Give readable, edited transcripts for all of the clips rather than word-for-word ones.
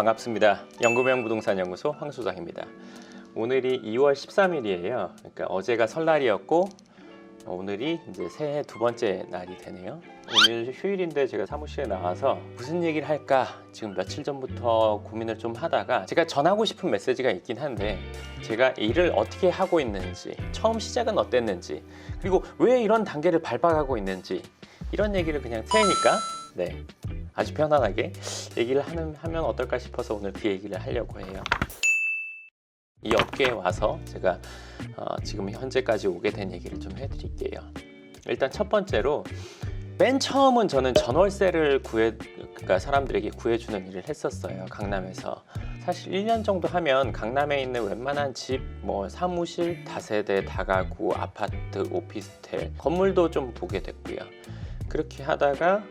반갑습니다. 연구명 부동산 연구소 황 소장입니다. 오늘이 2월 13일이에요. 그러니까 어제가 설날이었고 오늘이 이제 새해 두 번째 날이 되네요. 오늘 휴일인데 제가 사무실에 나와서 무슨 얘기를 할까 지금 며칠 전부터 고민을 좀 하다가 제가 전하고 싶은 메시지가 있긴 한데 제가 일을 어떻게 하고 있는지, 처음 시작은 어땠는지, 그리고 왜 이런 단계를 밟아가고 있는지 이런 얘기를 그냥 새해니까 아주 편안하게 얘기를 하면 어떨까 싶어서 오늘 그 얘기를 하려고 해요. 이 업계에 와서 제가 지금 현재까지 오게 된 얘기를 좀 해드릴게요. 일단 첫 번째로 맨 처음은 저는 전월세를 그러니까 사람들에게 구해주는 일을 했었어요. 강남에서. 사실 1년 정도 하면 강남에 있는 웬만한 집, 사무실, 다세대, 다가구, 아파트, 오피스텔, 건물도 좀 보게 됐고요. 그렇게 하다가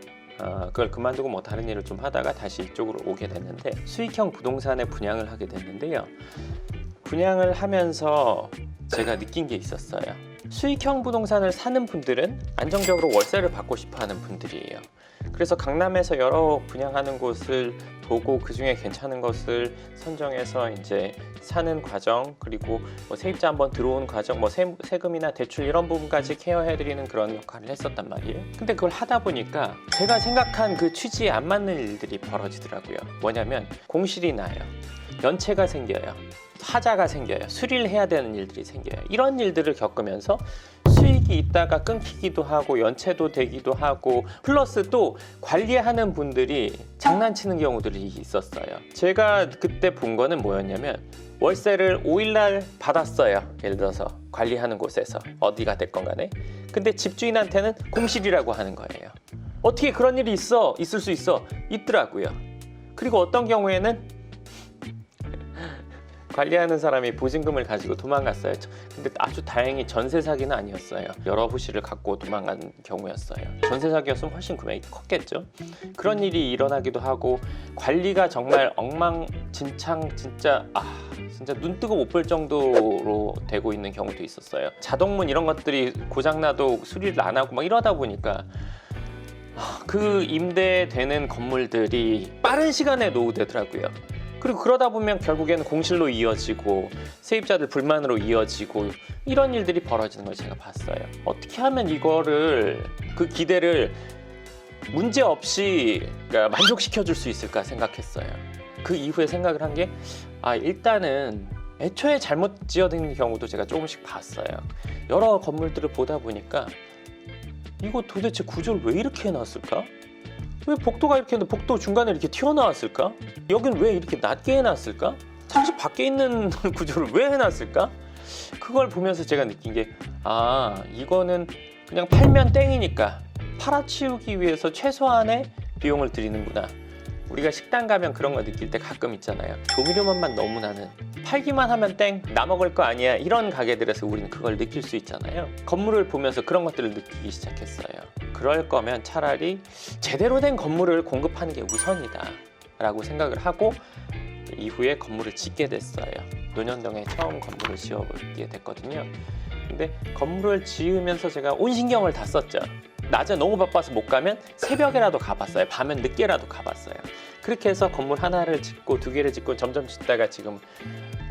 그걸 그만두고 다른 일을 좀 하다가 다시 이쪽으로 오게 됐는데 수익형 부동산에 분양을 하게 됐는데요. 분양을 하면서 제가 느낀 게 있었어요. 수익형 부동산을 사는 분들은 안정적으로 월세를 받고 싶어 하는 분들이에요. 그래서 강남에서 여러 분양하는 곳을 보고 그 중에 괜찮은 것을 선정해서 이제 사는 과정, 그리고 세입자 한번 들어온 과정, 세금이나 대출 이런 부분까지 케어해드리는 그런 역할을 했었단 말이에요. 근데 그걸 하다 보니까 제가 생각한 그 취지에 안 맞는 일들이 벌어지더라고요. 뭐냐면 공실이 나요. 연체가 생겨요. 하자가 생겨요. 수리를 해야 되는 일들이 생겨요. 이런 일들을 겪으면서 수익이 있다가 끊기기도 하고 연체도 되기도 하고 플러스 또 관리하는 분들이 장난치는 경우들이 있었어요. 제가 그때 본 거는 뭐였냐면 월세를 5일날 받았어요. 예를 들어서 관리하는 곳에서 어디가 됐건 간에. 근데 집주인한테는 공실이라고 하는 거예요. 어떻게 그런 일이 있을 수 있더라고요. 그리고 어떤 경우에는 관리하는 사람이 보증금을 가지고 도망갔어요. 근데 아주 다행히 전세 사기는 아니었어요. 여러 호실을 갖고 도망간 경우였어요. 전세 사기였으면 훨씬 금액이 컸겠죠. 그런 일이 일어나기도 하고 관리가 정말 엉망진창 진짜 눈 뜨고 못 볼 정도로 되고 있는 경우도 있었어요. 자동문 이런 것들이 고장나도 수리를 안 하고 이러다 보니까 그 임대되는 건물들이 빠른 시간에 노후되더라고요. 그리고 그러다 보면 결국에는 공실로 이어지고 세입자들 불만으로 이어지고 이런 일들이 벌어지는 걸 제가 봤어요. 어떻게 하면 그 기대를 문제 없이 만족시켜 줄 수 있을까 생각했어요. 그 이후에 생각을 한 게 일단은 애초에 잘못 지어진 경우도 제가 조금씩 봤어요. 여러 건물들을 보다 보니까 이거 도대체 구조를 왜 이렇게 해놨을까? 왜 복도가 이렇게 했는데 복도 중간에 이렇게 튀어나왔을까? 여긴 왜 이렇게 낮게 해놨을까? 사실 밖에 있는 구조를 왜 해놨을까? 그걸 보면서 제가 느낀 게 이거는 그냥 팔면 땡이니까 팔아치우기 위해서 최소한의 비용을 들이는구나. 우리가 식당 가면 그런 거 느낄 때 가끔 있잖아요. 조미료 맛만 너무 나는, 팔기만 하면 땡, 나 먹을 거 아니야, 이런 가게들에서 우리는 그걸 느낄 수 있잖아요. 건물을 보면서 그런 것들을 느끼기 시작했어요. 그럴 거면 차라리 제대로 된 건물을 공급하는 게 우선이다 라고 생각을 하고 이후에 건물을 짓게 됐어요. 논현동에 처음 건물을 지어보게 됐거든요. 근데 건물을 지으면서 제가 온 신경을 다 썼죠. 낮에 너무 바빠서 못 가면 새벽에라도 가봤어요. 밤엔 늦게라도 가봤어요. 그렇게 해서 건물 하나를 짓고 두 개를 짓고 점점 짓다가 지금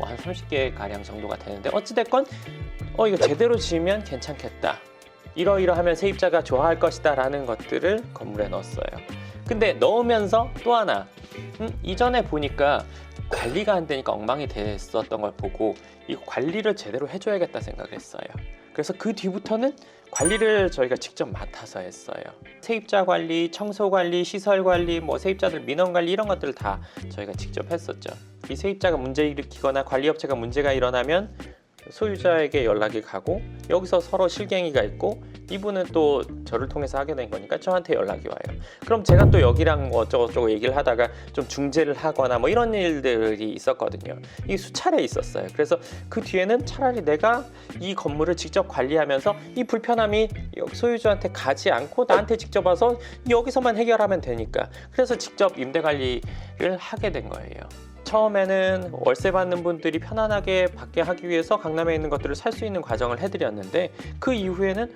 한 30개 가량 정도가 되는데 어찌됐건 이거 제대로 지으면 괜찮겠다, 이러이러하면 세입자가 좋아할 것이다 라는 것들을 건물에 넣었어요. 근데 넣으면서 또 하나 이전에 보니까 관리가 안 되니까 엉망이 됐었던 걸 보고 이 관리를 제대로 해줘야겠다 생각을 했어요. 그래서 그 뒤부터는 관리를 저희가 직접 맡아서 했어요. 세입자 관리, 청소 관리, 시설 관리, 세입자들 민원 관리 이런 것들을 다 저희가 직접 했었죠. 이 세입자가 문제 일으키거나 관리업체가 문제가 일어나면 소유자에게 연락이 가고 여기서 서로 실갱이가 있고 이분은 또 저를 통해서 하게 된 거니까 저한테 연락이 와요. 그럼 제가 또 여기랑 어쩌고저쩌고 얘기를 하다가 좀 중재를 하거나 이런 일들이 있었거든요. 이게 수차례 있었어요. 그래서 그 뒤에는 차라리 내가 이 건물을 직접 관리하면서 이 불편함이 소유주한테 가지 않고 나한테 직접 와서 여기서만 해결하면 되니까, 그래서 직접 임대 관리를 하게 된 거예요. 처음에는 월세 받는 분들이 편안하게 받게 하기 위해서 강남에 있는 것들을 살 수 있는 과정을 해드렸는데, 그 이후에는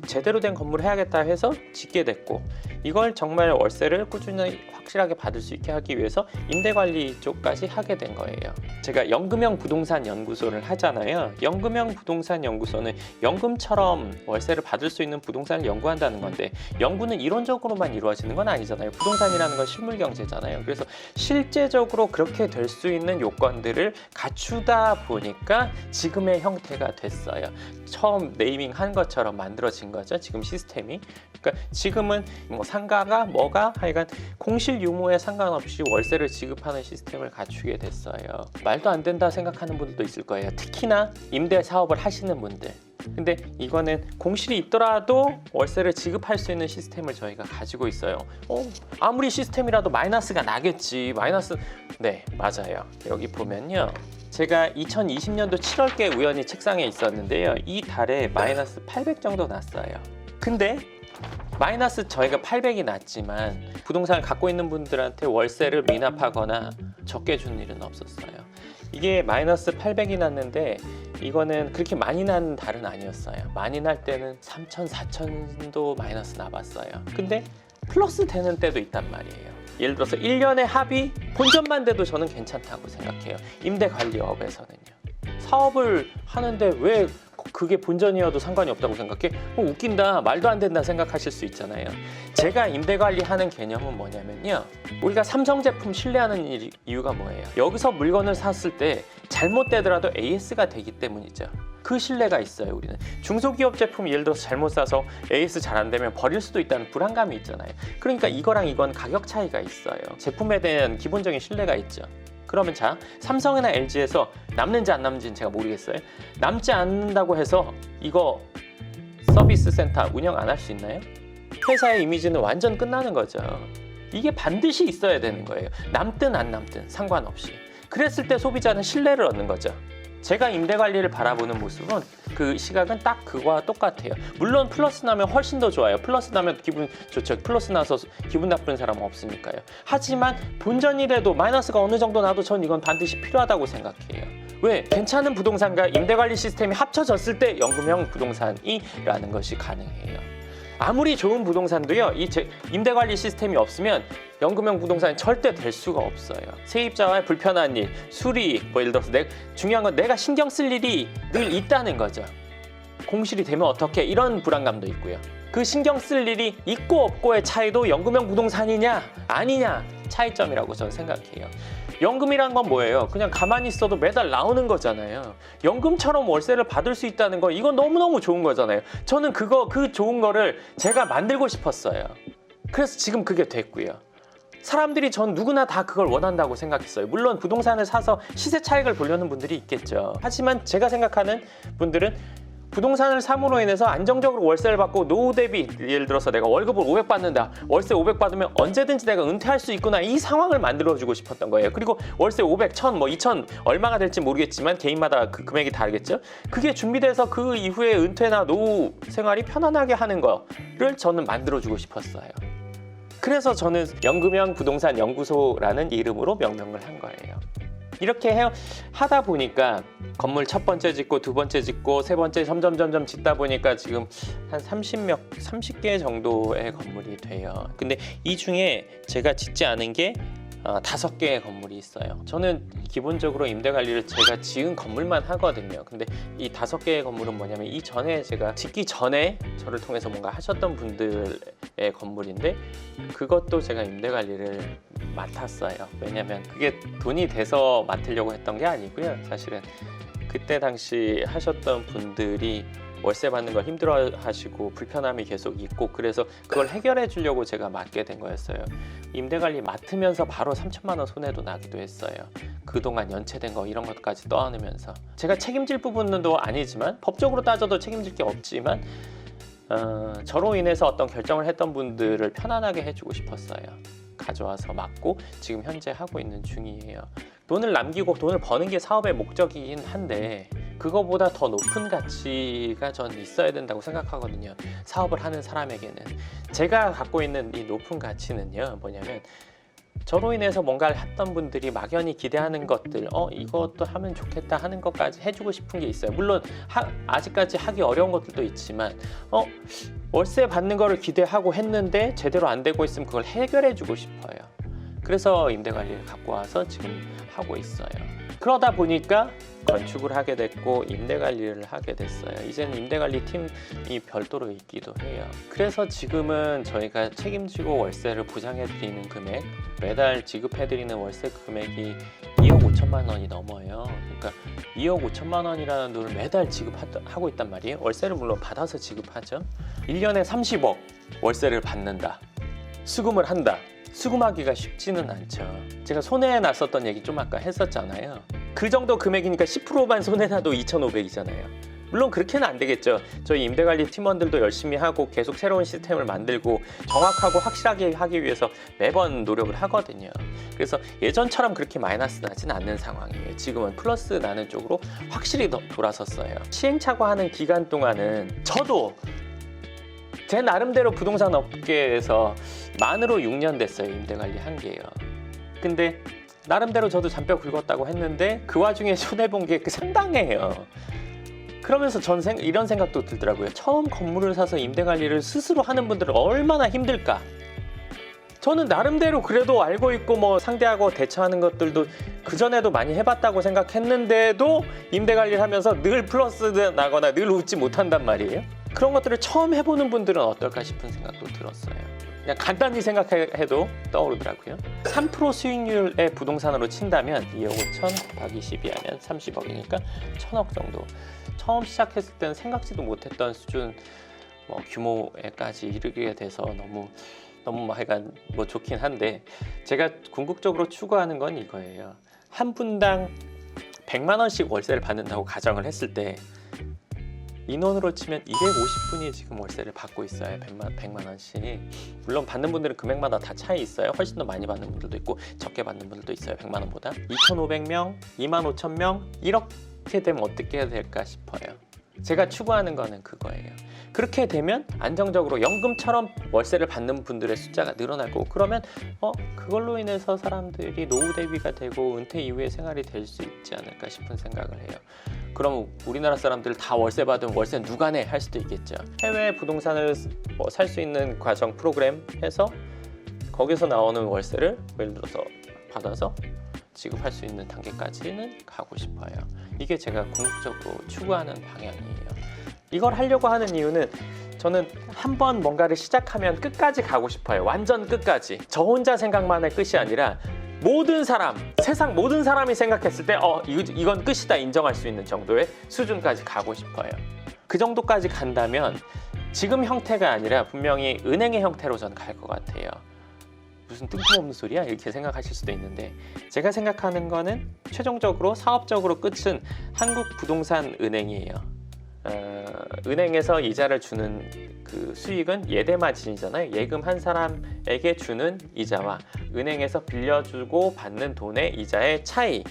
제대로 된 건물을 해야겠다 해서 짓게 됐고, 이걸 정말 월세를 꾸준히 확실하게 받을 수 있게 하기 위해서 임대관리 쪽까지 하게 된 거예요. 제가 연금형 부동산 연구소를 하잖아요. 연금형 부동산 연구소는 연금처럼 월세를 받을 수 있는 부동산을 연구한다는 건데, 연구는 이론적으로만 이루어지는 건 아니잖아요. 부동산이라는 건 실물 경제잖아요. 그래서 실제적으로 그렇게 될 수 있는 요건들을 갖추다 보니까 지금의 형태가 됐어요. 처음 네이밍한 것처럼 만들어진 거죠. 지금 시스템이. 그러니까 지금은 뭐 상가가 뭐가 하여간 공실 유무에 상관없이 월세를 지급하는 시스템을 갖추게 됐어요. 말도 안 된다 생각하는 분들도 있을 거예요. 특히나 임대 사업을 하시는 분들. 근데 이거는 공실이 있더라도 월세를 지급할 수 있는 시스템을 저희가 가지고 있어요. 아무리 시스템이라도 마이너스가 나겠지. 마이너스. 네, 맞아요. 여기 보면요, 제가 2020년도 7월께 우연히 책상에 있었는데요, 이 달에 마이너스 800 정도 났어요. 근데 마이너스 저희가 800이 났지만 부동산을 갖고 있는 분들한테 월세를 미납하거나 적게 준 일은 없었어요. 이게 마이너스 800이 났는데 이거는 그렇게 많이 난 달은 아니었어요. 많이 날 때는 3천, 4천도 마이너스 나봤어요. 근데 플러스 되는 때도 있단 말이에요. 예를 들어서 1년의 합이 본전만 돼도 저는 괜찮다고 생각해요. 임대관리업에서는요. 사업을 하는데 왜 그게 본전이어도 상관이 없다고 생각해? 웃긴다, 말도 안 된다 생각하실 수 있잖아요. 제가 임대관리하는 개념은 뭐냐면요, 우리가 삼성 제품 신뢰하는 이유가 뭐예요? 여기서 물건을 샀을 때 잘못되더라도 AS가 되기 때문이죠. 그 신뢰가 있어요. 우리는 중소기업 제품 예를 들어서 잘못 사서 AS 잘 안 되면 버릴 수도 있다는 불안감이 있잖아요. 그러니까 이거랑 이건 가격 차이가 있어요. 제품에 대한 기본적인 신뢰가 있죠. 그러면 자, 삼성이나 LG에서 남는지 안 남는지는 제가 모르겠어요. 남지 않는다고 해서 이거 서비스 센터 운영 안 할 수 있나요? 회사의 이미지는 완전 끝나는 거죠. 이게 반드시 있어야 되는 거예요. 남든 안 남든 상관없이. 그랬을 때 소비자는 신뢰를 얻는 거죠. 제가 임대관리를 바라보는 모습은, 그 시각은 딱 그거와 똑같아요. 물론 플러스 나면 훨씬 더 좋아요. 플러스 나면 기분 좋죠. 플러스 나서 기분 나쁜 사람은 없으니까요. 하지만 본전이라도 마이너스가 어느 정도 나도 전 이건 반드시 필요하다고 생각해요. 왜? 괜찮은 부동산과 임대관리 시스템이 합쳐졌을 때 연금형 부동산이라는 것이 가능해요. 아무리 좋은 부동산도요, 이 임대관리 시스템이 없으면 연금형 부동산이 절대 될 수가 없어요. 세입자와의 불편한 일, 수리, 뭐 예를 들어서 중요한 건 내가 신경 쓸 일이 늘 있다는 거죠. 공실이 되면 어떻게, 이런 불안감도 있고요. 그 신경 쓸 일이 있고 없고의 차이도 연금형 부동산이냐 아니냐 차이점이라고 저는 생각해요. 연금이란 건 뭐예요? 그냥 가만히 있어도 매달 나오는 거잖아요. 연금처럼 월세를 받을 수 있다는 거, 이건 너무너무 좋은 거잖아요. 저는 그 좋은 거를 제가 만들고 싶었어요. 그래서 지금 그게 됐고요. 사람들이 전 누구나 다 그걸 원한다고 생각했어요. 물론 부동산을 사서 시세 차익을 보려는 분들이 있겠죠. 하지만 제가 생각하는 분들은 부동산을 삼으로 인해서 안정적으로 월세를 받고 노후 대비, 예를 들어서 내가 월급을 500 받는다, 월세 500 받으면 언제든지 내가 은퇴할 수 있구나, 이 상황을 만들어주고 싶었던 거예요. 그리고 월세 500, 1000, 뭐 2000 얼마가 될지 모르겠지만 개인마다 그 금액이 다르겠죠. 그게 준비돼서 그 이후에 은퇴나 노후 생활이 편안하게 하는 거를 저는 만들어주고 싶었어요. 그래서 저는 연금형 부동산 연구소라는 이름으로 명명을 한 거예요. 이렇게 하다 보니까 건물 첫 번째 짓고 두 번째 짓고 세 번째 점점 짓다 보니까 지금 한 30개 정도의 건물이 돼요. 근데 이 중에 제가 짓지 않은 게 5개의 건물이 있어요. 저는 기본적으로 임대 관리를 제가 지은 건물만 하거든요. 근데 이 5개의 건물은 뭐냐면, 이전에 제가 짓기 전에 저를 통해서 뭔가 하셨던 분들의 건물인데, 그것도 제가 임대 관리를 맡았어요. 왜냐면 그게 돈이 돼서 맡으려고 했던 게 아니고요. 사실은 그때 당시 하셨던 분들이 월세 받는 걸 힘들어 하시고 불편함이 계속 있고, 그래서 그걸 해결해 주려고 제가 맡게 된 거였어요. 임대관리 맡으면서 바로 3천만 원 손해도 나기도 했어요. 그동안 연체된 거 이런 것까지 떠안으면서 제가 책임질 부분도 아니지만, 법적으로 따져도 책임질 게 없지만 저로 인해서 어떤 결정을 했던 분들을 편안하게 해주고 싶었어요. 가져와서 맡고 지금 현재 하고 있는 중이에요. 돈을 남기고 돈을 버는 게 사업의 목적이긴 한데, 그거보다 더 높은 가치가 전 있어야 된다고 생각하거든요. 사업을 하는 사람에게는. 제가 갖고 있는 이 높은 가치는요, 뭐냐면 저로 인해서 뭔가를 했던 분들이 막연히 기대하는 것들, 이것도 하면 좋겠다 하는 것까지 해주고 싶은 게 있어요. 물론 아직까지 하기 어려운 것들도 있지만 월세 받는 거를 기대하고 했는데 제대로 안 되고 있으면 그걸 해결해주고 싶어요. 그래서 임대관리를 갖고 와서 지금 하고 있어요. 그러다 보니까 건축을 하게 됐고 임대관리를 하게 됐어요. 이제는 임대관리 팀이 별도로 있기도 해요. 그래서 지금은 저희가 책임지고 월세를 보장해드리는 금액, 매달 지급해드리는 월세 금액이 2억 5천만 원이 넘어요. 그러니까 2억 5천만 원이라는 돈을 매달 지급하고 있단 말이에요. 월세를 물론 받아서 지급하죠. 1년에 30억 월세를 받는다. 수금을 한다. 수금하기가 쉽지는 않죠. 제가 손해에 났었던 얘기 좀 아까 했었잖아요. 그 정도 금액이니까 10%만 손해나도 2,500이잖아요. 물론 그렇게는 안 되겠죠. 저희 임대관리 팀원들도 열심히 하고 계속 새로운 시스템을 만들고 정확하고 확실하게 하기 위해서 매번 노력을 하거든요. 그래서 예전처럼 그렇게 마이너스 나진 않는 상황이에요. 지금은 플러스 나는 쪽으로 확실히 돌아섰어요. 시행착오하는 기간 동안은 저도 제 나름대로 부동산 업계에서 만으로 6년 됐어요. 임대관리 한 게요. 근데 나름대로 저도 잔뼈 긁었다고 했는데 그 와중에 손해본 게 상당해요. 그러면서 전 이런 생각도 들더라고요. 처음 건물을 사서 임대관리를 스스로 하는 분들은 얼마나 힘들까. 저는 나름대로 그래도 알고 있고 뭐 상대하고 대처하는 것들도 그전에도 많이 해봤다고 생각했는데도 임대관리를 하면서 늘 플러스 나거나 늘 웃지 못한단 말이에요. 그런 것들을 처음 해보는 분들은 어떨까 싶은 생각도 들었어요. 그냥 간단히 생각해도 떠오르더라고요. 3% 수익률의 부동산으로 친다면 2억 5천 곱하기 12 하면 30억이니까 1,000억 정도. 처음 시작했을 때는 생각지도 못했던 수준 규모에까지 이르게 돼서 너무 하여간 좋긴 한데, 제가 궁극적으로 추구하는 건 이거예요. 한 분당 100만 원씩 월세를 받는다고 가정을 했을 때 인원으로 치면 250분이 지금 월세를 받고 있어요. 100만 원씩. 물론 받는 분들은 금액마다 다 차이 있어요. 훨씬 더 많이 받는 분들도 있고 적게 받는 분들도 있어요. 100만 원보다. 2,500명, 25,000명 이렇게 되면 어떻게 해야 될까 싶어요. 제가 추구하는 거는 그거예요. 그렇게 되면 안정적으로 연금처럼 월세를 받는 분들의 숫자가 늘어날 거고, 그러면 그걸로 인해서 사람들이 노후 대비가 되고 은퇴 이후의 생활이 될 수 있지 않을까 싶은 생각을 해요. 그럼 우리나라 사람들 다 월세 받으면 월세 누가 내? 할 수도 있겠죠. 해외 부동산을 살 수 있는 과정 프로그램 해서 거기서 나오는 월세를 예를 들어서 받아서 지급할 수 있는 단계까지는 가고 싶어요. 이게 제가 궁극적으로 추구하는 방향이에요. 이걸 하려고 하는 이유는 저는 한번 뭔가를 시작하면 끝까지 가고 싶어요. 완전 끝까지. 저 혼자 생각만의 끝이 아니라 모든 사람, 세상 모든 사람이 생각했을 때 이건 끝이다 인정할 수 있는 정도의 수준까지 가고 싶어요. 그 정도까지 간다면 지금 형태가 아니라 분명히 은행의 형태로 저는 갈 것 같아요. 무슨 뜬금없는 소리야? 이렇게 생각하실 수도 있는데, 제가 생각하는 거는 최종적으로 사업적으로 끝은 한국부동산은행이에요. 은행에서 이자를 주는 그 수익은 예대마진이잖아요. 예금 한 사람에게 주는 이자와 은행에서 빌려주고 받는 돈의 이자의 차이,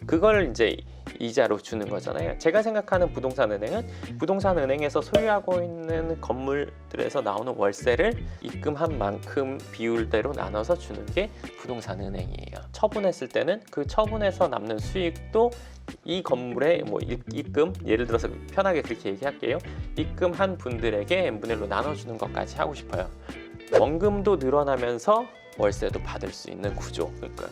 그걸 이제 이자로 주는 거잖아요. 제가 생각하는 부동산은행은 부동산은행에서 소유하고 있는 건물들에서 나오는 월세를 입금한 만큼 비율대로 나눠서 주는 게 부동산은행이에요. 처분했을 때는 그 처분에서 남는 수익도 이 건물의 입금, 예를 들어서 편하게 그렇게 얘기할게요. 입금한 분들에게 n분의 1로 나눠주는 것까지 하고 싶어요. 원금도 늘어나면서 월세도 받을 수 있는 구조. 그러니까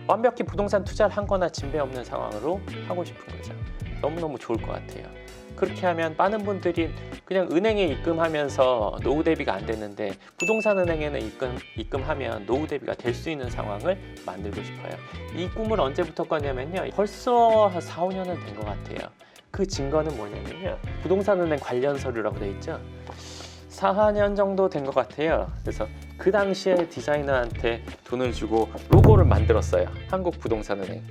완벽히 부동산 투자를 한 거나 진배 없는 상황으로 하고 싶은 거죠. 너무너무 좋을 것 같아요. 그렇게 하면 많은 분들이 그냥 은행에 입금하면서 노후 대비가 안 되는데 부동산은행에는 입금하면 노후 대비가 될 수 있는 상황을 만들고 싶어요. 이 꿈을 언제부터 꿨냐면요. 벌써 한 4, 5년은 된 것 같아요. 그 증거는 뭐냐면요. 부동산은행 관련 서류라고 돼 있죠. 4년 정도 된 것 같아요. 그래서 그 당시에 디자이너한테 돈을 주고 로고를 만들었어요. 한국부동산은행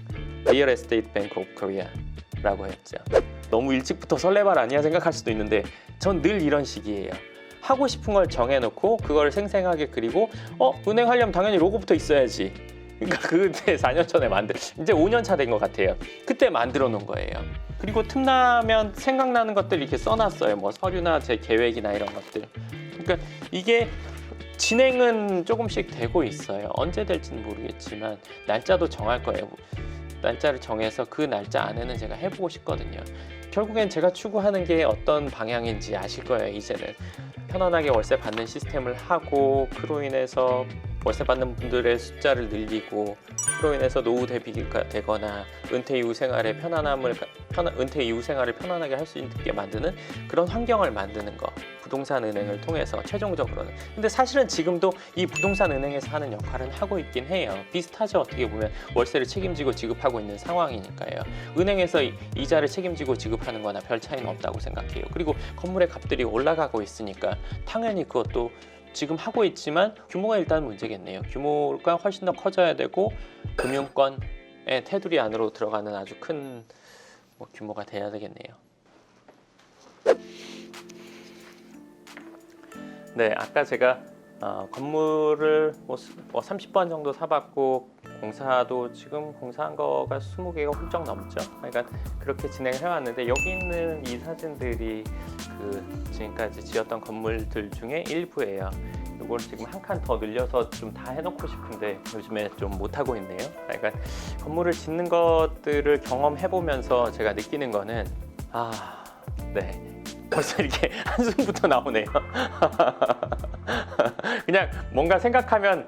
Real Estate Bank of Korea라고 했죠. 너무 일찍부터 설레발 아니야 생각할 수도 있는데 전 늘 이런 식이에요. 하고 싶은 걸 정해놓고 그걸 생생하게 그리고 은행 하려면 당연히 로고부터 있어야지. 그러니까 그때 4년 전에 이제 5년 차 된 것 같아요. 그때 만들어 놓은 거예요. 그리고 틈나면 생각나는 것들 이렇게 써놨어요. 뭐 서류나 제 계획이나 이런 것들. 그러니까 이게 진행은 조금씩 되고 있어요. 언제 될지는 모르겠지만 날짜도 정할 거예요. 날짜를 정해서 그 날짜 안에는 제가 해보고 싶거든요. 결국엔 제가 추구하는 게 어떤 방향인지 아실 거예요. 이제는 편안하게 월세 받는 시스템을 하고, 그로 인해서 월세 받는 분들의 숫자를 늘리고, 그로 인해서 노후 대비가 되거나 은퇴 이후 생활의 은퇴 이후 생활을 편안하게 할 수 있게 만드는 그런 환경을 만드는 거, 부동산 은행을 통해서 최종적으로는. 근데 사실은 지금도 이 부동산 은행에서 하는 역할은 하고 있긴 해요. 비슷하죠. 어떻게 보면 월세를 책임지고 지급하고 있는 상황이니까요. 은행에서 이자를 책임지고 지급하는 거나 별 차이는 없다고 생각해요. 그리고 건물의 값들이 올라가고 있으니까 당연히 그것도 지금 하고 있지만 규모가 일단 문제겠네요. 규모가 훨씬 더 커져야 되고, 금융권의 테두리 안으로 들어가는 아주 큰 규모가 돼야 되겠네요. 네, 아까 제가 건물을 30번 정도 사봤고, 공사도 지금 공사한 거가 20개가 훌쩍 넘죠. 그러니까 그렇게 진행을 해왔는데, 여기 있는 이 사진들이 지금까지 지었던 건물들 중에 일부예요. 이걸 지금 한 칸 더 늘려서 좀 다 해놓고 싶은데 요즘에 좀 못하고 있네요. 그러니까 건물을 짓는 것들을 경험해보면서 제가 느끼는 거는, 네, 벌써 이렇게 한숨부터 나오네요. 그냥 뭔가 생각하면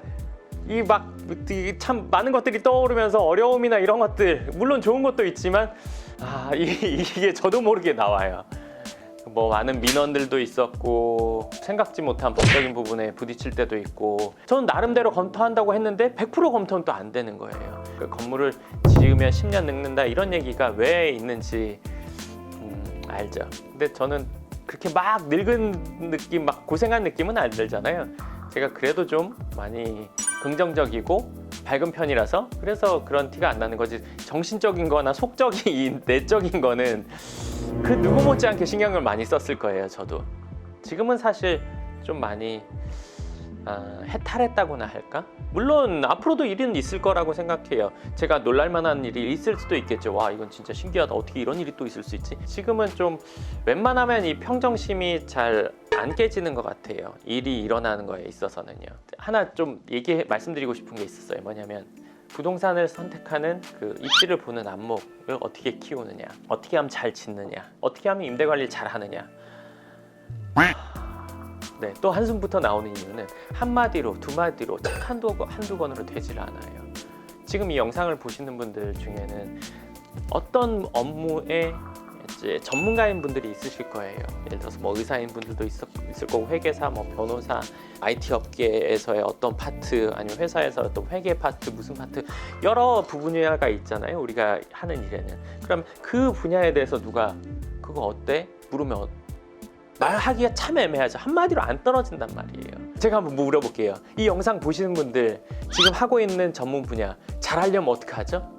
참 많은 것들이 떠오르면서 어려움이나 이런 것들, 물론 좋은 것도 있지만 이게 저도 모르게 나와요. 많은 민원들도 있었고, 생각지 못한 법적인 부분에 부딪힐 때도 있고, 저는 나름대로 검토한다고 했는데 100% 검토는 또 안 되는 거예요. 건물을 지으면 10년 늙는다 이런 얘기가 왜 있는지 알죠. 근데 저는 그렇게 막 늙은 느낌, 막 고생한 느낌은 안 들잖아요. 제가 그래도 좀 많이 긍정적이고 밝은 편이라서 그래서 그런 티가 안 나는 거지, 정신적인 거나 속적인 내적인 거는 그 누구 못지않게 신경을 많이 썼을 거예요. 저도 지금은 사실 좀 많이 해탈했다고나 할까? 물론 앞으로도 일은 있을 거라고 생각해요. 제가 놀랄만한 일이 있을 수도 있겠죠. 와, 이건 진짜 신기하다, 어떻게 이런 일이 또 있을 수 있지? 지금은 좀 웬만하면 이 평정심이 잘 안 깨지는 것 같아요. 일이 일어나는 거에 있어서는요. 하나 좀 말씀드리고 싶은 게 있었어요. 뭐냐면, 부동산을 선택하는 그 입지를 보는 안목을 어떻게 키우느냐, 어떻게 하면 잘 짓느냐, 어떻게 하면 임대 관리 잘 하느냐. 네, 또 한숨부터 나오는 이유는 한마디로 두마디로 책 한두 권으로 되질 않아요. 지금 이 영상을 보시는 분들 중에는 어떤 업무에 이제 전문가인 분들이 있으실 거예요. 예를 들어서 의사인 분들도 있을 거고, 회계사, 변호사, IT 업계에서의 어떤 파트, 아니면 회사에서 어떤 회계 파트, 무슨 파트, 여러 분야가 있잖아요. 우리가 하는 일에는. 그럼 그 분야에 대해서 누가 그거 어때? 물으면 말하기가 참 애매하죠. 한마디로 안 떨어진단 말이에요. 제가 한번 물어볼게요. 이 영상 보시는 분들, 지금 하고 있는 전문 분야 잘하려면 어떻게 하죠?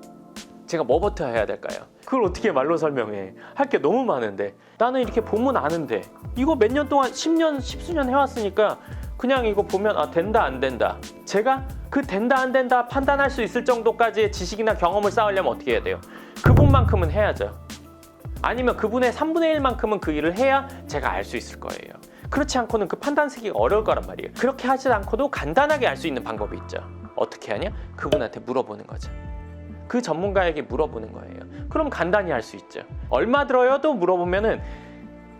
제가 뭐부터 해야 될까요? 그걸 어떻게 말로 설명해? 할 게 너무 많은데, 나는 이렇게 보면 아는데, 이거 몇 년 동안 10년, 10수년 해왔으니까 그냥 이거 보면 된다 안 된다. 제가 그 된다 안 된다 판단할 수 있을 정도까지의 지식이나 경험을 쌓으려면 어떻게 해야 돼요? 그분만큼은 해야죠. 아니면 그분의 3분의 1만큼은 그 일을 해야 제가 알 수 있을 거예요. 그렇지 않고는 그 판단 쓰기가 어려울 거란 말이에요. 그렇게 하지 않고도 간단하게 알 수 있는 방법이 있죠. 어떻게 하냐? 그분한테 물어보는 거죠. 그 전문가에게 물어보는 거예요. 그럼 간단히 알 수 있죠. 얼마 들어요도 물어보면은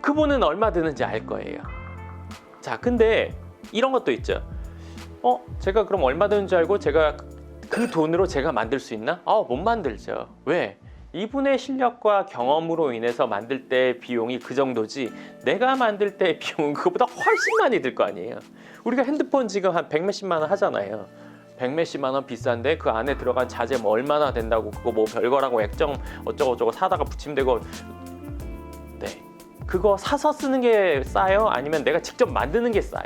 그분은 얼마 드는지 알 거예요. 자, 근데 이런 것도 있죠. 제가 그럼 얼마 드는지 알고 제가 그 돈으로 제가 만들 수 있나? 못 만들죠. 왜? 이분의 실력과 경험으로 인해서 만들 때 비용이 그 정도지, 내가 만들 때 비용은 그거보다 훨씬 많이 들 거 아니에요. 우리가 핸드폰 지금 한 100몇십만 원 하잖아요. 100몇십만 원 비싼데 그 안에 들어간 자재 얼마나 된다고, 그거 별거라고 액정 어쩌고저쩌고 사다가 붙임되고. 네, 그거 사서 쓰는 게 싸요? 아니면 내가 직접 만드는 게 싸요?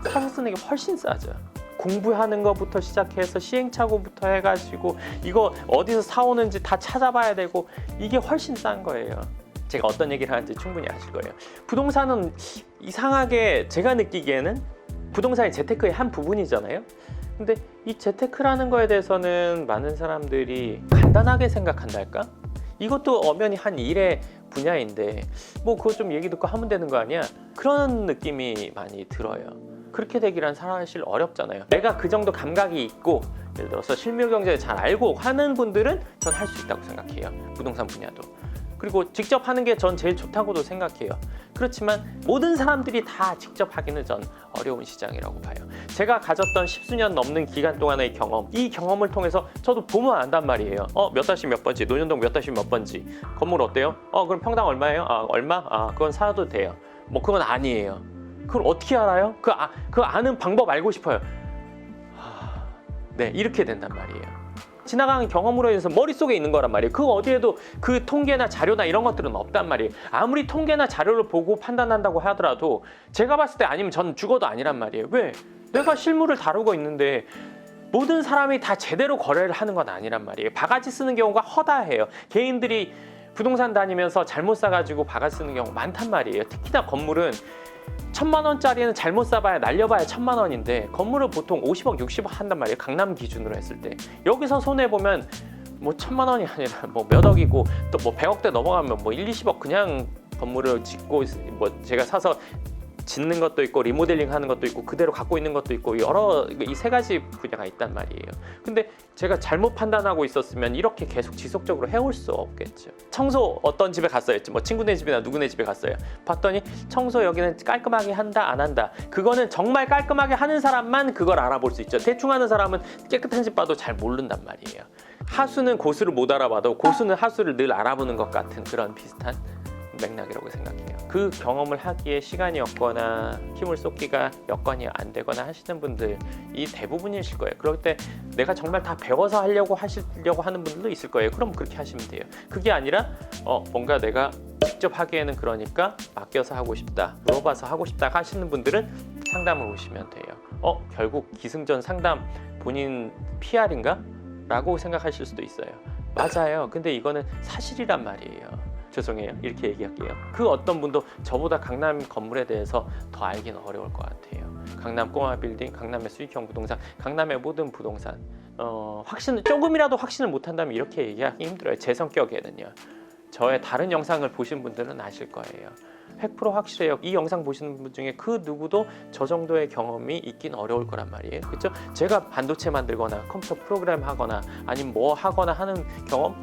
사서 쓰는 게 훨씬 싸죠. 공부하는 것부터 시작해서 시행착오부터 해가지고 이거 어디서 사오는지 다 찾아봐야 되고, 이게 훨씬 싼 거예요. 제가 어떤 얘기를 하는지 충분히 아실 거예요. 부동산은 이상하게 제가 느끼기에는 부동산이 재테크의 한 부분이잖아요. 근데 이 재테크라는 거에 대해서는 많은 사람들이 간단하게 생각한달까? 이것도 엄연히 한 일의 분야인데 그거 좀 얘기 듣고 하면 되는 거 아니야? 그런 느낌이 많이 들어요. 그렇게 되기란 사실 어렵잖아요. 내가 그 정도 감각이 있고 예를 들어서 실물 경제를 잘 알고 하는 분들은 전 할 수 있다고 생각해요. 부동산 분야도. 그리고 직접 하는 게 전 제일 좋다고도 생각해요. 그렇지만 모든 사람들이 다 직접 하기는 전 어려운 시장이라고 봐요. 제가 가졌던 10수년 넘는 기간 동안의 경험, 이 경험을 통해서 저도 보면 안단 말이에요. 몇 달씩 몇 번지, 논현동 몇 달씩 몇 번지, 건물 어때요? 그럼 평당 얼마예요? 얼마? 그건 사도 돼요. 뭐 그건 아니에요. 그걸 어떻게 알아요? 그 아는 방법 알고 싶어요. 네, 이렇게 된단 말이에요. 지나가는 경험으로 인해서 머릿속에 있는 거란 말이에요. 그 어디에도 그 통계나 자료나 이런 것들은 없단 말이에요. 아무리 통계나 자료를 보고 판단한다고 하더라도 제가 봤을 때 아니면 전 죽어도 아니란 말이에요. 왜? 내가 실물을 다루고 있는데 모든 사람이 다 제대로 거래를 하는 건 아니란 말이에요. 바가지 쓰는 경우가 허다해요. 개인들이 부동산 다니면서 잘못 사가지고 바가지 쓰는 경우 많단 말이에요. 특히나 건물은 1,000만 원짜리는 잘못 사봐야 날려봐야 1,000만 원인데 건물을 보통 50억, 60억 한단 말이에요. 강남 기준으로 했을 때. 여기서 손해보면 뭐 1,000만 원이 아니라 뭐 몇 억이고 또 뭐 100억대 넘어가면 뭐 1, 20억 그냥 건물을 짓고 뭐 제가 사서 짓는 것도 있고 리모델링 하는 것도 있고 그대로 갖고 있는 것도 있고 여러 이 세 가지 분야가 있단 말이에요. 근데 제가 잘못 판단하고 있었으면 이렇게 계속 지속적으로 해올 수 없겠죠. 청소 어떤 집에 갔어요. 뭐 친구네 집이나 누구네 집에 갔어요. 봤더니 청소 여기는 깔끔하게 한다 안 한다. 그거는 정말 깔끔하게 하는 사람만 그걸 알아볼 수 있죠. 대충 하는 사람은 깨끗한 집 봐도 잘 모른단 말이에요. 하수는 고수를 못 알아봐도 고수는 하수를 늘 알아보는 것 같은 그런 비슷한 맥락이라고 생각해요. 그 경험을 하기에 시간이 없거나 힘을 쏟기가 여건이 안 되거나 하시는 분들이 대부분이실 거예요. 그럴 때 내가 정말 다 배워서 하려고 하는 분들도 있을 거예요. 그럼 그렇게 하시면 돼요. 그게 아니라 뭔가 내가 직접 하기에는 그러니까 맡겨서 하고 싶다, 물어봐서 하고 싶다 하시는 분들은 상담을 오시면 돼요. 결국 기승전 상담 본인 PR인가? 라고 생각하실 수도 있어요. 맞아요. 근데 이거는 사실이란 말이에요. 죄송해요. 이렇게 얘기할게요. 그 어떤 분도 저보다 강남 건물에 대해서 더 알기는 어려울 것 같아요. 강남 꼬마 빌딩, 강남의 수익형 부동산, 강남의 모든 부동산 조금이라도 확신을 못한다면 이렇게 얘기하기 힘들어요. 제 성격에는요. 저의 다른 영상을 보신 분들은 아실 거예요. 100% 확실해요. 이 영상 보시는 분 중에 그 누구도 저 정도의 경험이 있긴 어려울 거란 말이에요. 그렇죠? 제가 반도체 만들거나 컴퓨터 프로그램 하거나 아니면 뭐 하거나 하는 경험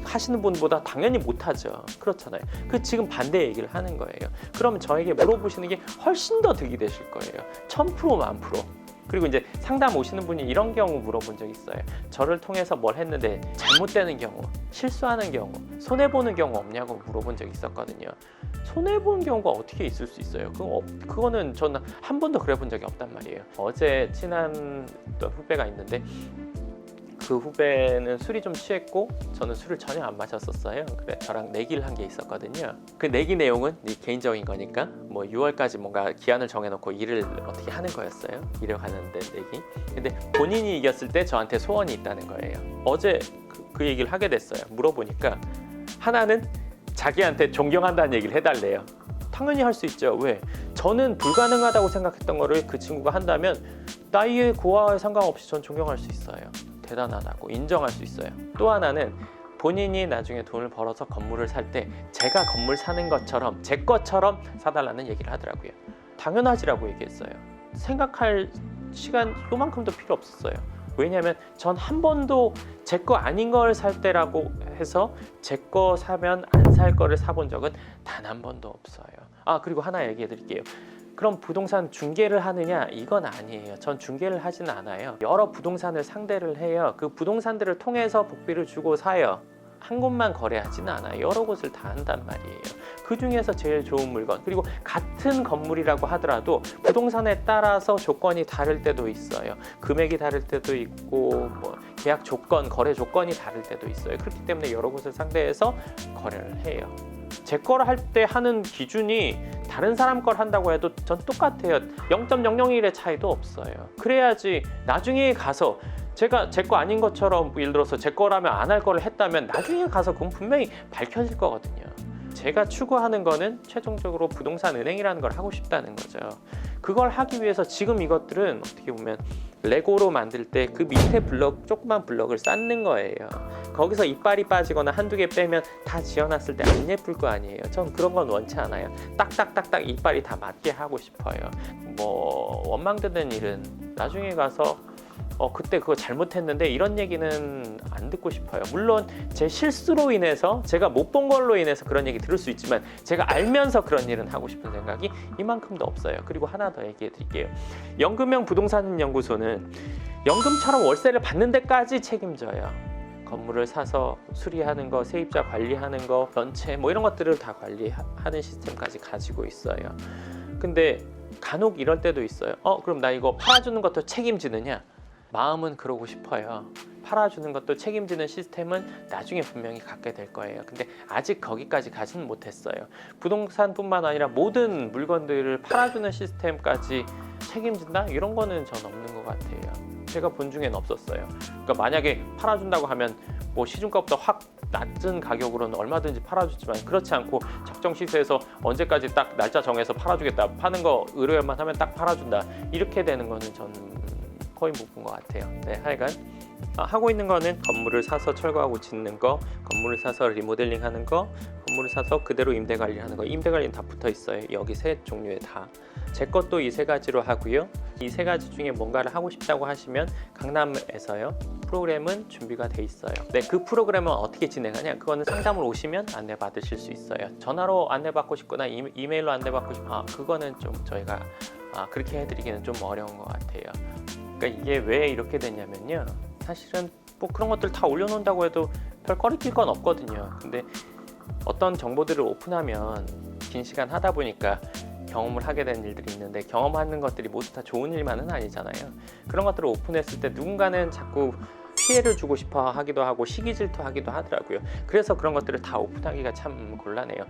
하시는 분보다 당연히 못하죠. 그렇잖아요. 지금 반대 얘기를 하는 거예요. 그러면 저에게 물어보시는 게 훨씬 더 득이 되실 거예요. 1000% 만 프로. 그리고 이제 상담 오시는 분이 이런 경우 물어본 적 있어요. 저를 통해서 뭘 했는데 잘못되는 경우, 실수하는 경우, 손해보는 경우 없냐고 물어본 적이 있었거든요. 손해보는 경우가 어떻게 있을 수 있어요? 그거는 저는 한 번도 그래 본 적이 없단 말이에요. 어제 친한 후배가 있는데 그 후배는 술이 좀 취했고 저는 술을 전혀 안 마셨었어요. 그래 저랑 내기를 한 게 있었거든요. 그 내기 내용은 개인적인 거니까 뭐 6월까지 뭔가 기한을 정해놓고 일을 어떻게 하는 거였어요. 일을 가는데 내기. 근데 본인이 이겼을 때 저한테 소원이 있다는 거예요. 어제 그 얘기를 하게 됐어요. 물어보니까 하나는 자기한테 존경한다는 얘기를 해달래요. 당연히 할 수 있죠. 왜? 저는 불가능하다고 생각했던 거를 그 친구가 한다면 나이의 고하에 상관없이 전 존경할 수 있어요. 대단하다고 인정할 수 있어요. 또 하나는 본인이 나중에 돈을 벌어서 건물을 살 때 제가 건물 사는 것처럼 제 것처럼 사달라는 얘기를 하더라고요. 당연하지라고 얘기했어요. 생각할 시간 요만큼도 필요 없었어요. 왜냐하면 전 한 번도 제 거 아닌 걸 살 때라고 해서 제 거 사면 안 살 거를 사본 적은 단 한 번도 없어요. 그리고 하나 얘기해 드릴게요. 그럼 부동산 중개를 하느냐? 이건 아니에요. 전 중개를 하진 않아요. 여러 부동산을 상대를 해요. 그 부동산들을 통해서 복비를 주고 사요. 한 곳만 거래하지는 않아요. 여러 곳을 다 한단 말이에요. 그 중에서 제일 좋은 물건, 그리고 같은 건물이라고 하더라도 부동산에 따라서 조건이 다를 때도 있어요. 금액이 다를 때도 있고 뭐 계약 조건, 거래 조건이 다를 때도 있어요. 그렇기 때문에 여러 곳을 상대해서 거래를 해요. 제 거를 할 때 하는 기준이 다른 사람 걸 한다고 해도 전 똑같아요. 0.001의 차이도 없어요. 그래야지 나중에 가서 제가 제 거 아닌 것처럼 예를 들어서 제 거라면 안 할 거를 했다면 나중에 가서 그건 분명히 밝혀질 거거든요. 제가 추구하는 거는 최종적으로 부동산 은행이라는 걸 하고 싶다는 거죠. 그걸 하기 위해서 지금 이것들은 어떻게 보면 레고로 만들 때 그 밑에 블럭, 조그만 블럭을 쌓는 거예요. 거기서 이빨이 빠지거나 한두 개 빼면 다 지어놨을 때 안 예쁠 거 아니에요. 전 그런 건 원치 않아요. 딱딱딱딱 이빨이 다 맞게 하고 싶어요. 뭐 원망되는 일은 나중에 가서 그때 그거 잘못했는데 이런 얘기는 안 듣고 싶어요. 물론 제 실수로 인해서, 제가 못 본 걸로 인해서 그런 얘기 들을 수 있지만 제가 알면서 그런 일은 하고 싶은 생각이 이만큼도 없어요. 그리고 하나 더 얘기해 드릴게요. 연금형 부동산 연구소는 연금처럼 월세를 받는 데까지 책임져요. 건물을 사서 수리하는 거, 세입자 관리하는 거, 연체 뭐 이런 것들을 다 관리하는 시스템까지 가지고 있어요. 근데 간혹 이럴 때도 있어요. 그럼 나 이거 팔아주는 것도 책임지느냐? 마음은 그러고 싶어요. 팔아주는 것도 책임지는 시스템은 나중에 분명히 갖게 될 거예요. 근데 아직 거기까지 가지는 못했어요. 부동산뿐만 아니라 모든 물건들을 팔아주는 시스템까지 책임진다? 이런 거는 전 없는 것 같아요. 제가 본 중에는 없었어요. 그러니까 만약에 팔아준다고 하면 뭐 시중가보다 확 낮은 가격으로는 얼마든지 팔아주지만, 그렇지 않고 적정 시세에서 언제까지 딱 날짜 정해서 팔아주겠다, 파는 거 의뢰만 하면 딱 팔아준다, 이렇게 되는 거는 전 거의 못 본 것 같아요. 네, 하여간 하고 있는 거는 건물을 사서 철거하고 짓는 거, 건물을 사서 리모델링 하는 거, 건물을 사서 그대로 임대 관리하는 거. 임대 관리는 다 붙어 있어요. 여기 세 종류에 다. 제 것도 이 세 가지로 하고요. 이 세 가지 중에 뭔가를 하고 싶다고 하시면 강남에서요, 프로그램은 준비가 돼 있어요. 네, 그 프로그램은 어떻게 진행하냐? 그거는 상담을 오시면 안내 받으실 수 있어요. 전화로 안내 받고 싶거나 이메일로 안내 받고 싶어, 그거는 좀 저희가 그렇게 해드리기는 좀 어려운 것 같아요. 그러니까 이게 왜 이렇게 됐냐면요, 사실은 뭐 그런 것들 다 올려놓는다고 해도 별 꺼리낄 건 없거든요. 근데 어떤 정보들을 오픈하면 긴 시간 하다 보니까 경험을 하게 된 일들이 있는데, 경험하는 것들이 모두 다 좋은 일만은 아니잖아요. 그런 것들을 오픈했을 때 누군가는 자꾸 피해를 주고 싶어 하기도 하고 시기 질투하기도 하더라고요. 그래서 그런 것들을 다 오픈하기가 참 곤란해요.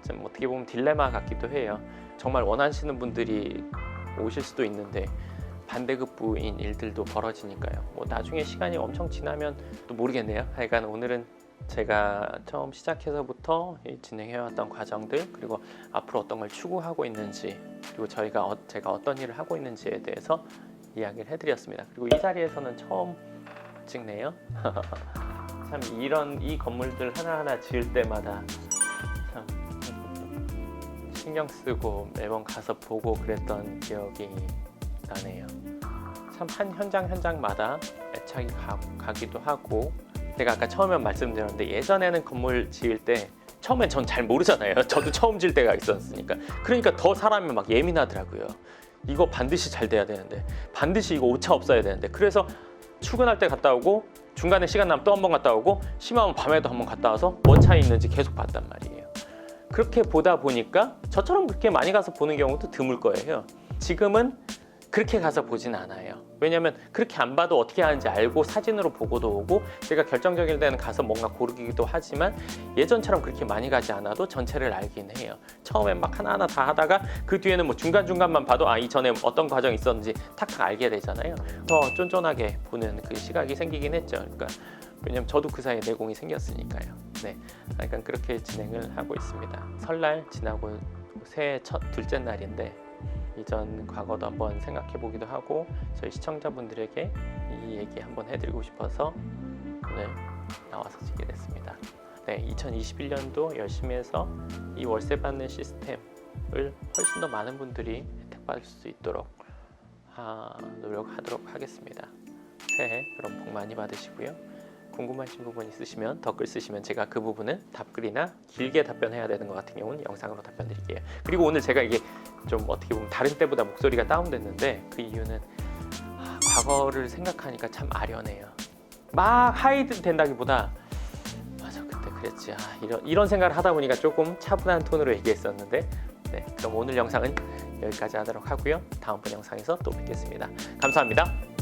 좀 어떻게 보면 딜레마 같기도 해요. 정말 원하시는 분들이 오실 수도 있는데 반대급부인 일들도 벌어지니까요. 뭐 나중에 시간이 엄청 지나면 또 모르겠네요. 하여간 오늘은 제가 처음 시작해서부터 진행해왔던 과정들, 그리고 앞으로 어떤 걸 추구하고 있는지, 그리고 제가 어떤 일을 하고 있는지에 대해서 이야기를 해드렸습니다. 그리고 이 자리에서는 처음 찍네요. 참 이 건물들 하나하나 지을 때마다 참 신경 쓰고 매번 가서 보고 그랬던 기억이 나네요. 참 한 현장마다 애착이 가기도 하고, 제가 아까 처음에 말씀드렸는데 예전에는 건물 지을 때 처음엔 전 잘 모르잖아요. 저도 처음 지을 때가 있었으니까. 그러니까 더 사람이 막 예민하더라고요. 이거 반드시 잘 돼야 되는데, 반드시 이거 오차 없어야 되는데. 그래서 출근할 때 갔다 오고, 중간에 시간 나면 또 한 번 갔다 오고, 심하면 밤에도 한 번 갔다 와서 뭔 차이 있는지 계속 봤단 말이에요. 그렇게 보다 보니까 저처럼 그렇게 많이 가서 보는 경우도 드물 거예요. 지금은 그렇게 가서 보진 않아요. 왜냐면 그렇게 안 봐도 어떻게 하는지 알고 사진으로 보고도 오고, 제가 결정적일 때는 가서 뭔가 고르기도 하지만 예전처럼 그렇게 많이 가지 않아도 전체를 알긴 해요. 처음엔 막 하나하나 다 하다가 그 뒤에는 뭐 중간중간만 봐도 이전에 어떤 과정이 있었는지 탁탁 알게 되잖아요. 더 쫀쫀하게 보는 그 시각이 생기긴 했죠. 그러니까 왜냐면 저도 그 사이에 내공이 생겼으니까요. 네, 약간 그렇게 진행을 하고 있습니다. 설날 지나고 새해 첫 둘째 날인데, 이전 과거도 한번 생각해 보기도 하고, 저희 시청자분들에게 이 얘기 한번 해드리고 싶어서 오늘 나와서 찍게 됐습니다. 네, 2021년도 열심히 해서 이 월세 받는 시스템을 훨씬 더 많은 분들이 혜택받을 수 있도록 노력하도록 하겠습니다. 새해 그럼 복 많이 받으시고요. 궁금하신 부분 있으시면 댓글 쓰시면 제가 그 부분은 답글이나 길게 답변해야 되는 것 같은 경우는 영상으로 답변 드릴게요. 그리고 오늘 제가 이게 좀 어떻게 보면 다른 때보다 목소리가 다운됐는데, 그 이유는 과거를 생각하니까 참 아련해요. 막 하이드 된다기보다 맞아 그때 그랬지, 이런 생각을 하다 보니까 조금 차분한 톤으로 얘기했었는데, 네, 그럼 오늘 영상은 여기까지 하도록 하고요. 다음번 영상에서 또 뵙겠습니다. 감사합니다.